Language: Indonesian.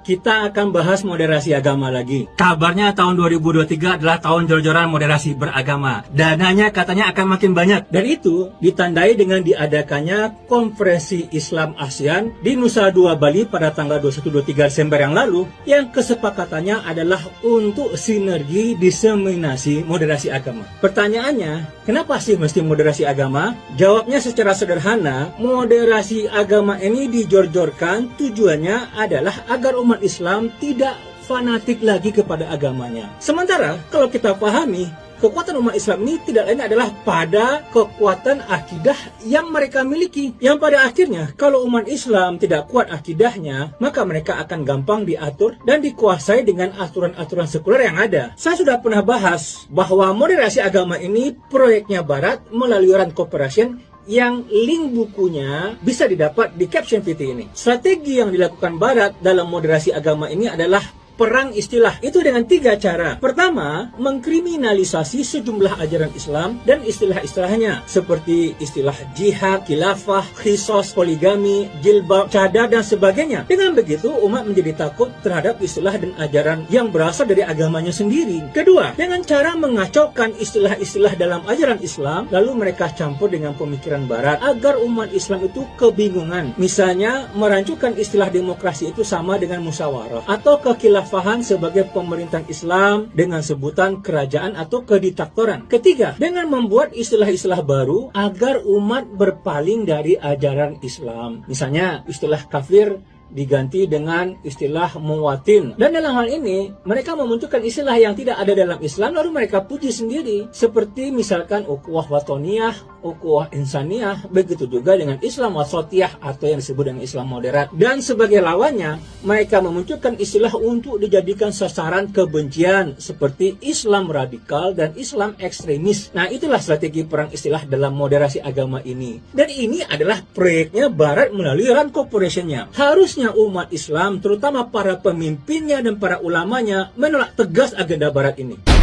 kita akan bahas moderasi agama lagi. Kabarnya tahun 2023 adalah tahun jor-joran moderasi beragama. Dananya katanya akan makin banyak. Dan itu ditandai dengan diadakannya Konferensi Islam ASEAN di Nusa Dua Bali pada tanggal 21-23 Desember yang lalu, yang kesepakatannya adalah untuk sinergi diseminasi moderasi agama. Pertanyaannya, kenapa sih mesti moderasi agama? Jawabnya secara sederhana, moderasi agama ini dijor-jorkan tujuannya adalah agar umat Islam tidak fanatik lagi kepada agamanya. Sementara kalau kita pahami, kekuatan umat Islam ini tidak lain adalah pada kekuatan akidah yang mereka miliki. Yang pada akhirnya, kalau umat Islam tidak kuat akidahnya, maka mereka akan gampang diatur dan dikuasai dengan aturan-aturan sekuler yang ada. Saya sudah pernah bahas bahwa moderasi agama ini proyeknya Barat melalui Rand Corporation, yang link bukunya bisa didapat di caption VT ini. Strategi yang dilakukan Barat dalam moderasi agama ini adalah perang istilah. Itu dengan 3 cara. Pertama, mengkriminalisasi sejumlah ajaran Islam dan istilah-istilahnya, seperti istilah jihad, khilafah, khisos, poligami, jilbab, cadar, dan sebagainya. Dengan begitu, umat menjadi takut terhadap istilah dan ajaran yang berasal dari agamanya sendiri. Kedua, dengan cara mengacaukan istilah-istilah dalam ajaran Islam, lalu mereka campur dengan pemikiran Barat agar umat Islam itu kebingungan. Misalnya, merancukan istilah demokrasi itu sama dengan musyawarah, atau kekhilafahan sebagai pemerintahan Islam dengan sebutan kerajaan atau kediktatoran. Ketiga, dengan membuat istilah-istilah baru agar umat berpaling dari ajaran Islam. Misalnya, istilah kafir diganti dengan istilah muwatin. Dan dalam hal ini, mereka memunculkan istilah yang tidak ada dalam Islam, lalu mereka puji sendiri. Seperti misalkan ukhuwah watoniyah, ukhuwah insaniyah, begitu juga dengan Islam wasatiyah atau yang disebut dengan Islam moderat. Dan sebagai lawannya, mereka memunculkan istilah untuk dijadikan sasaran kebencian, seperti Islam radikal dan Islam ekstremis. Nah, itulah strategi perang istilah dalam moderasi agama ini. Dan ini adalah proyeknya Barat melalui Rand Corporation-nya. Harusnya umat Islam, terutama para pemimpinnya dan para ulamanya, menolak tegas agenda Barat ini.